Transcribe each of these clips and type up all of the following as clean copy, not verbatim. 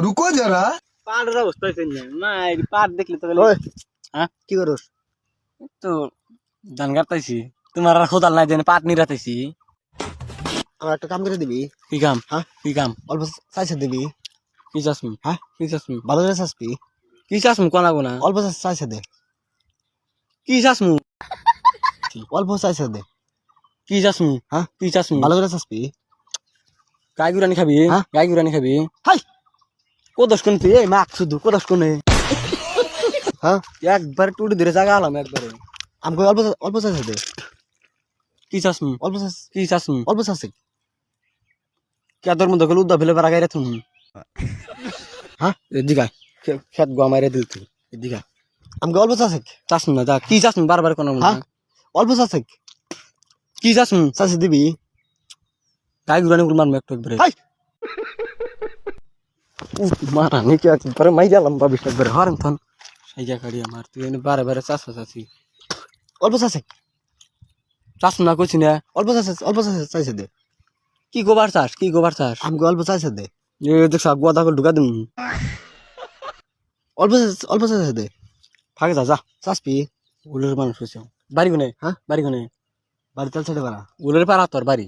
रुको जरा। পাড়ের অবস্থা হয়েছে না পাড় দেখলে তো হ্যাঁ কি করস? তো ধান কাটতাইছি তোমার আর খোদাল নাই জানি পাট নিরাতাইছি আমার একটা কাম করে দিবি? কি কাম হ্যাঁ কি কাম অল্প চাইছে দিবি? কি চাসমু হ্যাঁ কি চাসমু ভালো করে চাসবি? কি চাসমু কোনা কোনা অল্প চাইছে দে। কি চাসমু অল্প চাইছে দে। কি চাসমু হ্যাঁ কি চাসমু ভালো করে চাসবি? গাই গুরানি খাবি হ্যাঁ? গাই গুরানি খাবি হাই কোদস কোন তুই এই মাক শুধু কোদস কোনে হ্যাঁ একবার টুটি ধরে জাগা আলাম একবারে আমাকে অল্প অল্প চাইছে দে। কি চাসমু অল্প কি চাসমু অল্প চাইছে। কেদর মধ্যে গেলে উদ্দা ফেলে পারা গাইরে তুমি হ্যাঁ এদিকে খেত গোয়া মাইরে দিল তুই এদিকে আমাকে অল্প চাইছে। চাসমু না যা কি চাসমু বারবার কোন হ্যাঁ অল্প চাইছে। কি চাসমু চাইছে দিবি? গাই গুরানি গুলো মারমু একটু একবারে হাই মারা নাকি একবারে মাই গেলাম ভাবিস একবারে হরেন থন সাইজা কাড়ি আমার তুই এনে বারে বারে চাষা চাষি অল্প চাইছে। চাষ না কইছি না অল্প চাইছে দে। কি গোবার চাষ কি গোবার চাষ আমাকে অল্প চাইছে দে। এ দেখছ গোদা করে ঢুকা দিম অল্প চাইছে দে। ফাঁকে যা যা চাসবি? উলের মানুষ হয়েছে বাড়ি কোনে হ্যাঁ বাড়ি কোনে বাড়ি তেল ছেড়ে বাড়া। উলের পাড়া তোর বাড়ি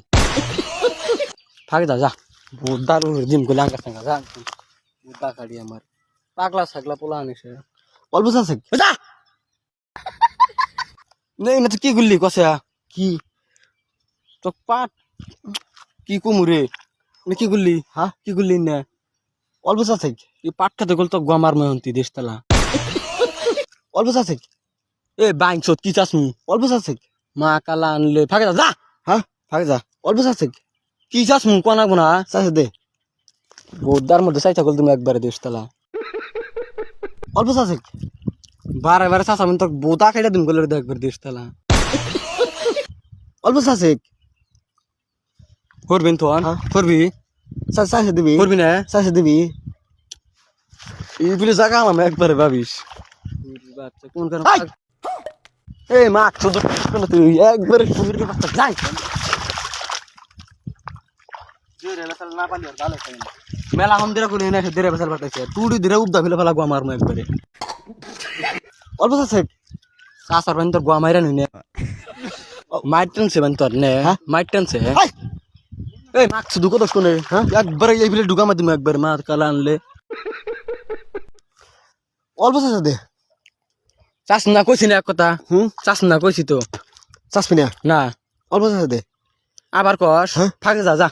ফাঁকে যা যা বুদ্ধার জিম করলে আঙ্কা সাঙ্গা যা বুদ্ধা কাড়ি আমার পাগলা ছাগলা পোলা আনিছে অল্প চাইছে। যা নেই না তো কি গুললি কষা কি তো পাট কি কুমুরে কি গুললি হ্যাঁ কি গুললি না অল্প চাইছে। এই পাট খাতে গেল তো গমার মেহন্তি দেশতলা অল্প চাইছে। এ বাইক সত কি চাস অল্প চাইছে। মা কালা আনলে ফাঁকে যা যা হ্যাঁ ফাঁকে যা অল্প চাইছে। কি চাস কোনা কোনা চাইছে দে। বোদ্দার মধ্যে চাইছা গেল তুমি একবারে দেশতলা অল্প চাইছে। বারে বারে চাষ আমি তো বোতা খাইলে তুমি গেলে একবার দেশতলা অল্প চাইছে। করবেন তো হ্যাঁ। করবি চাইছে দিবি? করবি না চাইছে দিবি? এই বলে জায়গা আলাম একবারে ভাবিস বাচ্চা কোন কারণ এই মা শুধু তুই একবারে কুমিরের বাচ্চা যাই মেলা হম দিরা করে না দেরে বেসাল পাঠাইছে তুড়ি দিরে উবদা ফেলে ফেলা গোয়া মারমু একবারে অল্প চাইছে। চাষার বান তোর গোয়া মাইরা নই মাইট টেনছে বান তোর নে হ্যাঁ? মাইট টেনছে হাই এই মাছ শুধু কত কোনে হ্যাঁ একবারে এই ফেলে ঢুকা মার দিমু একবারে মা কালা আনলে অল্প চাইছে দে। চাষ না কইছি না এক কথা চাষ না কইছি তো চাসবি না? না অল্প চাইছে দে। আবার কস হ্যাঁ? ফাঁকে যা যা